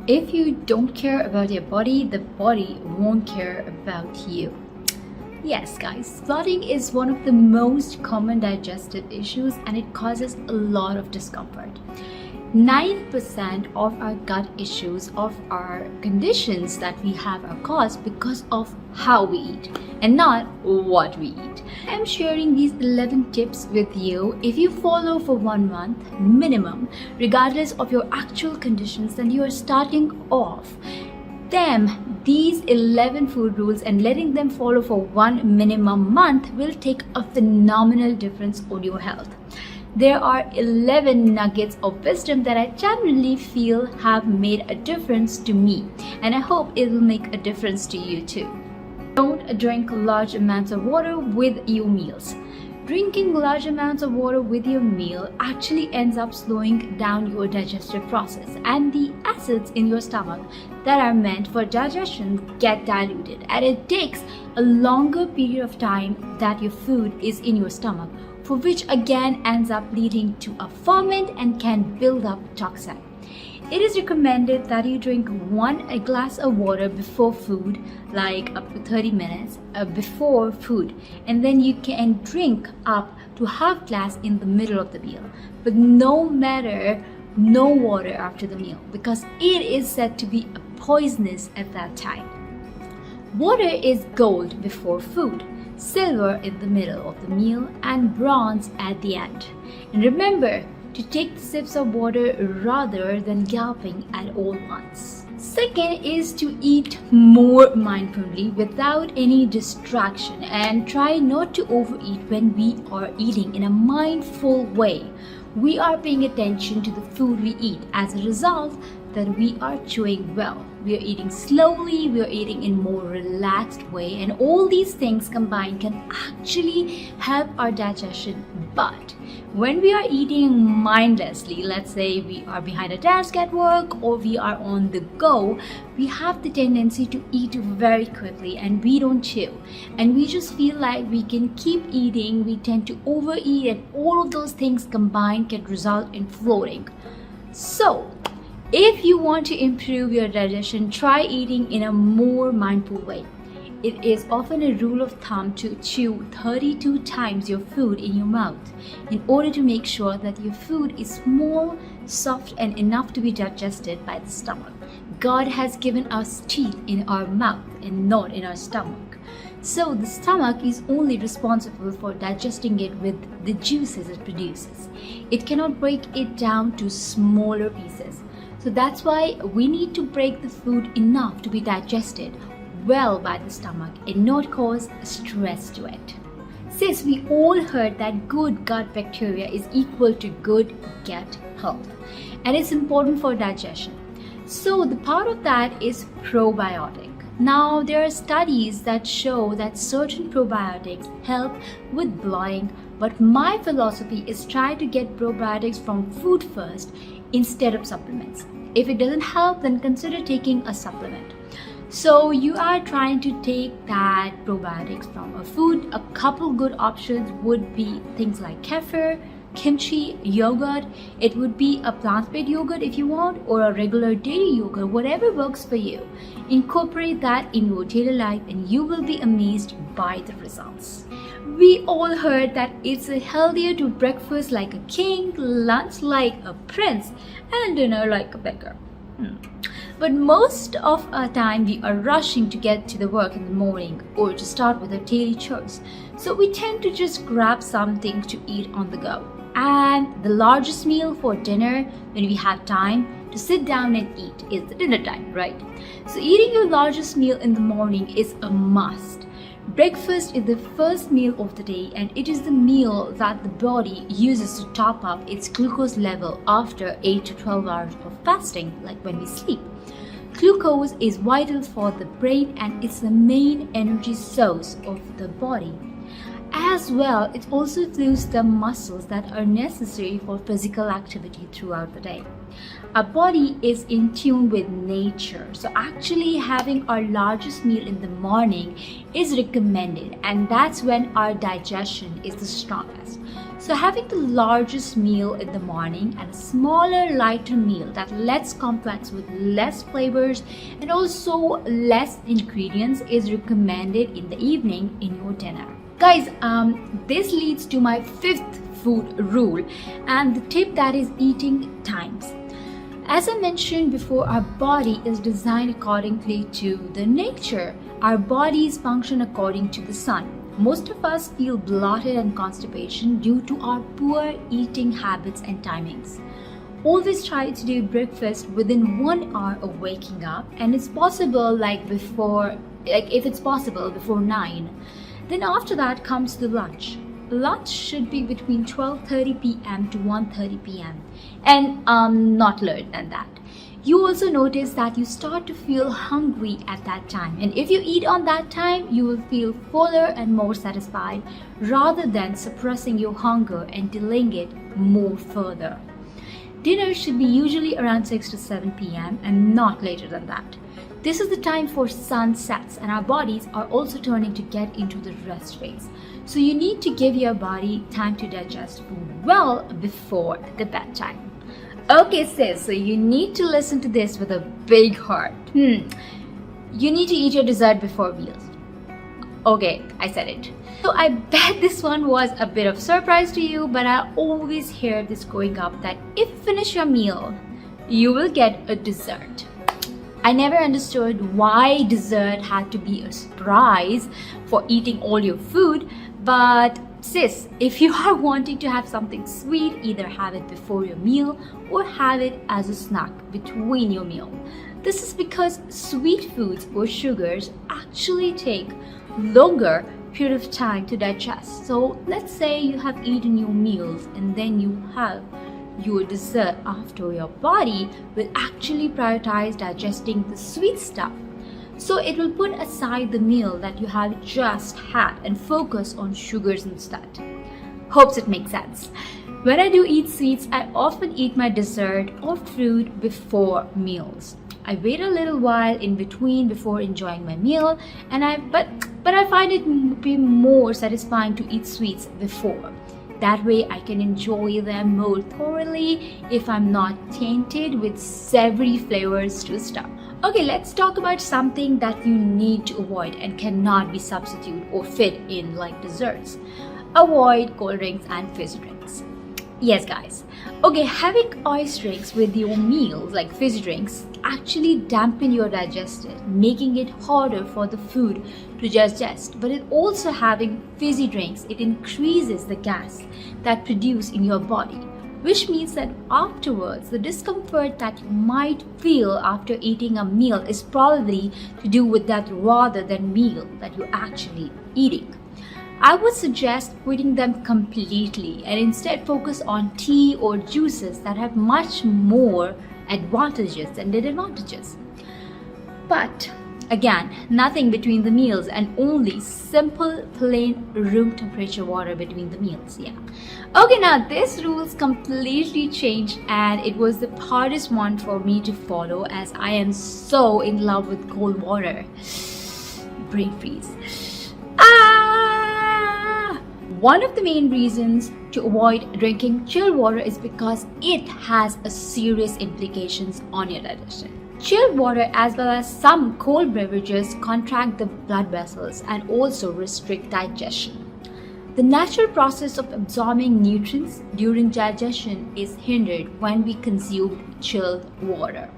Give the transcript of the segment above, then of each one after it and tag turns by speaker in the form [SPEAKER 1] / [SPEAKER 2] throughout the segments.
[SPEAKER 1] If you don't care about your body, the body won't care about you. Yes, guys, bloating is one of the most common digestive issues and it causes a lot of discomfort. 9% of our gut issues, of our conditions that we have, are caused because of how we eat and not what we eat. I'm sharing these 11 tips with you. If you follow for 1 month minimum, regardless of your actual conditions, then you are starting off these 11 food rules and letting them follow for 1 minimum month will take a phenomenal difference on your health. There are 11 nuggets of wisdom that I genuinely feel have made a difference to me, and I hope it will make a difference to you too. Don't drink large amounts of water with your meals. Drinking large amounts of water with your meal actually ends up slowing down your digestive process, and the acids in your stomach that are meant for digestion get diluted, and it takes a longer period of time that your food is in your stomach, for which again ends up leading to a ferment and can build up toxin. It is recommended that you drink a glass of water before food, like up to 30 minutes before food, and then you can drink up to half glass in the middle of the meal, but no water after the meal, because it is said to be poisonous at that time. Water is gold before food, silver in the middle of the meal, and bronze at the end. And remember to take sips of water rather than gulping at all once. Second is to eat more mindfully without any distraction, and try not to overeat when we are eating in a mindful way. We are paying attention to the food we eat. As a result, that we are chewing well, we are eating slowly, we are eating in more relaxed way, and all these things combined can actually help our digestion. But when we are eating mindlessly, let's say we are behind a desk at work or we are on the go, we have the tendency to eat very quickly and we don't chew, and we just feel like we can keep eating. We tend to overeat, and all of those things combined can result in bloating. So if you want to improve your digestion, try eating in a more mindful way. It is often a rule of thumb to chew 32 times your food in your mouth in order to make sure that your food is small, soft, and enough to be digested by the stomach. God has given us teeth in our mouth and not in our stomach. So the stomach is only responsible for digesting it with the juices it produces. It cannot break it down to smaller pieces. So that's why we need to break the food enough to be digested well by the stomach and not cause stress to it. Since we all heard that good gut bacteria is equal to good gut health, and it's important for digestion. So the part of that is probiotic. Now there are studies that show that certain probiotics help with bloating, but my philosophy is try to get probiotics from food first instead of supplements. If it doesn't help, then consider taking a supplement. So you are trying to take that probiotics from a food. A couple good options would be things like kefir, kimchi, yogurt. It would be a plant-based yogurt if you want, or a regular dairy yogurt, whatever works for you. Incorporate that in your daily life and you will be amazed by the results. We all heard that it's healthier to breakfast like a king, lunch like a prince, and dinner like a beggar. But most of our time we are rushing to get to the work in the morning or to start with our daily chores. So we tend to just grab something to eat on the go. And the largest meal for dinner, when we have time to sit down and eat, is the dinner time, right? So eating your largest meal in the morning is a must. Breakfast is the first meal of the day, and it is the meal that the body uses to top up its glucose level after 8 to 12 hours of fasting, like when we sleep. Glucose is vital for the brain and it's the main energy source of the body. As well, it also fuels the muscles that are necessary for physical activity throughout the day. Our body is in tune with nature, so actually having our largest meal in the morning is recommended, and that's when our digestion is the strongest. So So having the largest meal in the morning and a smaller, lighter meal that less complex with less flavors and also less ingredients is recommended in the evening in your dinner. Guys, this leads to my fifth food rule and the tip, that is eating times. As I mentioned before, our body is designed accordingly to the nature. Our bodies function according to the sun. Most of us feel bloated and constipation due to our poor eating habits and timings. Always try to do breakfast within 1 hour of waking up, and it's possible if it's possible before 9. Then after that comes the lunch. Lunch should be between 12:30 p.m. to 1:30 p.m. and not later than that. You also notice that you start to feel hungry at that time, and if you eat on that time, you will feel fuller and more satisfied rather than suppressing your hunger and delaying it more further. Dinner should be usually around 6 to 7 p.m. and not later than that. This is the time for sunsets, and our bodies are also turning to get into the rest phase. So you need to give your body time to digest food well before the bedtime. Okay sis, so you need to listen to this with a big heart. You need to eat your dessert before meals. Okay, I said it. So I bet this one was a bit of surprise to you, but I always hear this growing up that if you finish your meal, you will get a dessert. I never understood why dessert had to be a surprise for eating all your food, but sis, if you are wanting to have something sweet, either have it before your meal or have it as a snack between your meal. This is because sweet foods or sugars actually take longer period of time to digest. So let's say you have eaten your meals and then you have your dessert after. Your body will actually prioritize digesting the sweet stuff. So it will put aside the meal that you have just had and focus on sugars instead. Hopes it makes sense. When I do eat sweets, I often eat my dessert or fruit before meals. I wait a little while in between before enjoying my meal, but I find it to be more satisfying to eat sweets before. That way I can enjoy them more thoroughly if I'm not tainted with savory flavors to start. Okay, let's talk about something that you need to avoid and cannot be substituted or fit in like desserts. Avoid cold drinks and fizzy drinks. Yes guys, okay, having ice drinks with your meals like fizzy drinks actually dampen your digestion, making it harder for the food to digest. But it also having fizzy drinks, it increases the gas that produce in your body, which means that afterwards the discomfort that you might feel after eating a meal is probably to do with that rather than meal that you're actually eating. I would suggest quitting them completely and instead focus on tea or juices that have much more advantages than disadvantages. But again, nothing between the meals and only simple plain room temperature water between the meals. Yeah. Okay, now this rules completely changed and it was the hardest one for me to follow as I am so in love with cold water. Brain freeze. One of the main reasons to avoid drinking chilled water is because it has a serious implications on your digestion. Chilled water as well as some cold beverages contract the blood vessels and also restrict digestion. The natural process of absorbing nutrients during digestion is hindered when we consume chilled water.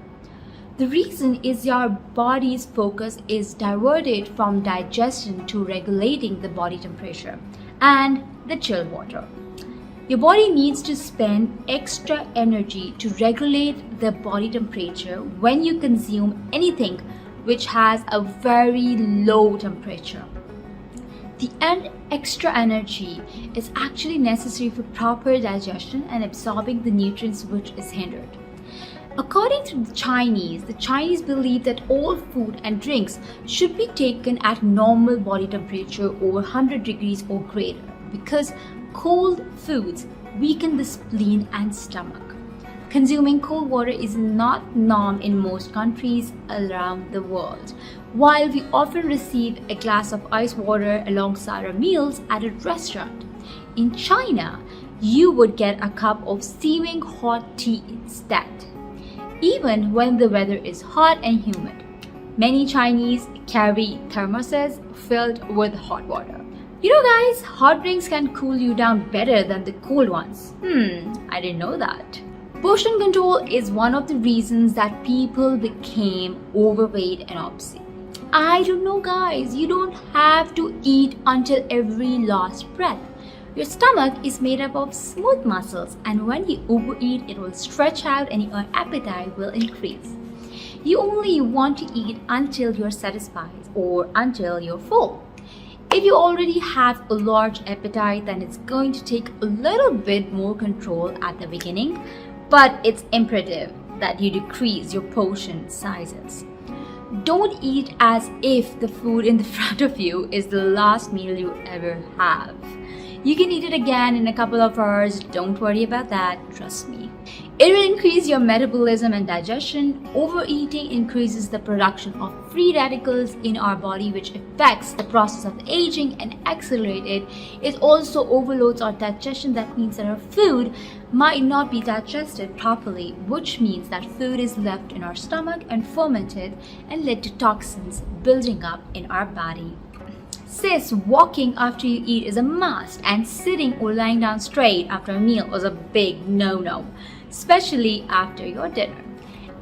[SPEAKER 1] The reason is your body's focus is diverted from digestion to regulating the body temperature and the chilled water. Your body needs to spend extra energy to regulate the body temperature when you consume anything which has a very low temperature. The extra energy is actually necessary for proper digestion and absorbing the nutrients which is hindered. According to the Chinese believe that all food and drinks should be taken at normal body temperature over 100 degrees or greater because cold foods weaken the spleen and stomach. Consuming cold water is not norm in most countries around the world. While we often receive a glass of ice water alongside our meals at a restaurant, in China, you would get a cup of steaming hot tea instead. Even when the weather is hot and humid, many Chinese carry thermoses filled with hot water. You know guys, hot drinks can cool you down better than the cold ones. I didn't know that. Portion control is one of the reasons that people became overweight and obese. I don't know guys, you don't have to eat until every last breath. Your stomach is made up of smooth muscles, and when you overeat, it will stretch out and your appetite will increase. You only want to eat until you're satisfied or until you're full. If you already have a large appetite, then it's going to take a little bit more control at the beginning, but it's imperative that you decrease your portion sizes. Don't eat as if the food in the front of you is the last meal you ever have. You can eat it again in a couple of hours. Don't worry about that. Trust me. It will increase your metabolism and digestion. Overeating increases the production of free radicals in our body, which affects the process of aging and accelerate it. It also overloads our digestion. That means that our food might not be digested properly, which means that food is left in our stomach and fermented and led to toxins building up in our body. Sis, walking after you eat is a must, and sitting or lying down straight after a meal is a big no-no, especially after your dinner.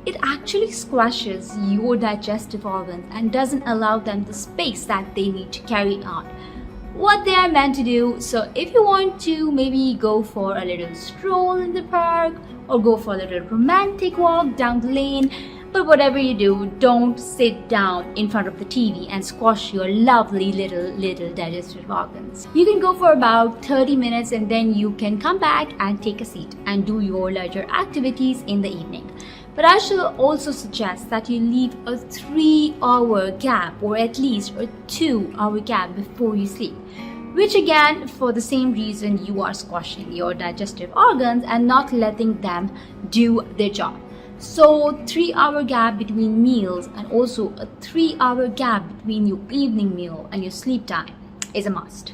[SPEAKER 1] It actually squashes your digestive organs and doesn't allow them the space that they need to carry out what they are meant to do. So if you want to maybe go for a little stroll in the park or go for a little romantic walk down the lane, but whatever you do, don't sit down in front of the TV and squash your lovely little digestive organs. You can go for about 30 minutes and then you can come back and take a seat and do your leisure activities in the evening. But I shall also suggest that you leave a 3-hour gap or at least a 2-hour gap before you sleep, which again, for the same reason, you are squashing your digestive organs and not letting them do their job. So 3-hour gap between meals and also a 3-hour gap between your evening meal and your sleep time is a must.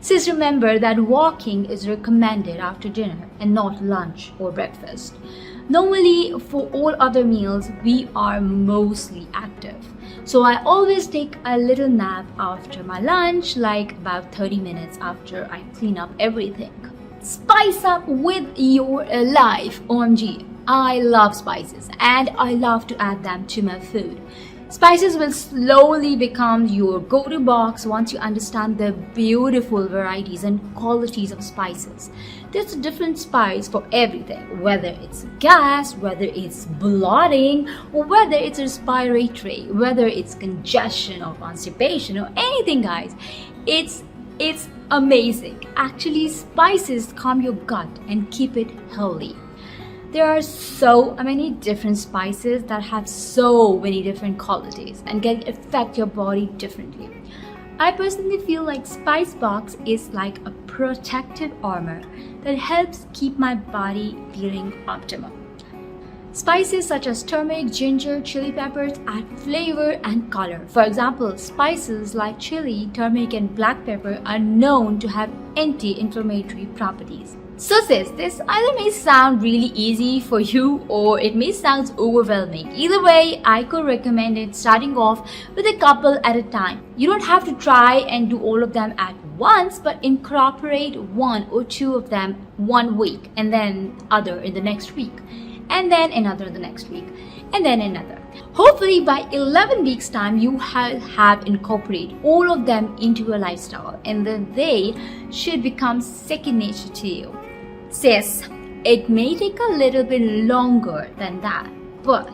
[SPEAKER 1] Sis, remember that walking is recommended after dinner and not lunch or breakfast. Normally, for all other meals, we are mostly active. So I always take a little nap after my lunch, like about 30 minutes after I clean up everything. Spice up with your life, OMG. I love spices and I love to add them to my food. Spices will slowly become your go-to box once you understand the beautiful varieties and qualities of spices. There's a different spice for everything, whether it's gas, whether it's bloating, or whether it's respiratory, whether it's congestion or constipation or anything, guys. It's amazing. Actually, spices calm your gut and keep it healthy. There are so many different spices that have so many different qualities and can affect your body differently. I personally feel like Spice Box is like a protective armor that helps keep my body feeling optimal. Spices such as turmeric, ginger, chili peppers add flavor and color. For example, spices like chili, turmeric and black pepper are known to have anti-inflammatory properties. So sis, this either may sound really easy for you or it may sound overwhelming. Either way, I could recommend it starting off with a couple at a time. You don't have to try and do all of them at once, but incorporate 1 or 2 of them one week and then other in the next week and then another the next week and then another. Hopefully by 11 weeks time you have incorporated all of them into your lifestyle and then they should become second nature to you. Sis, it may take a little bit longer than that, but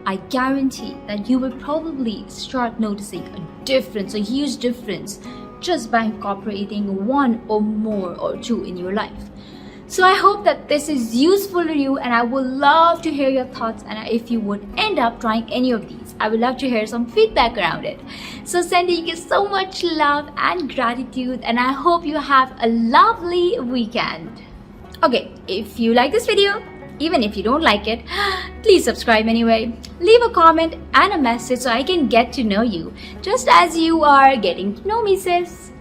[SPEAKER 1] I guarantee that you will probably start noticing a difference, a huge difference, just by incorporating 1 or more or 2 in your life. So I hope that this is useful to you and I would love to hear your thoughts, and if you would end up trying any of these, I would love to hear some feedback around it. So sending you so much love and gratitude, and I hope you have a lovely weekend. Okay, if you like this video, even if you don't like it, please subscribe anyway. Leave a comment and a message so I can get to know you, just as you are getting to know me, sis.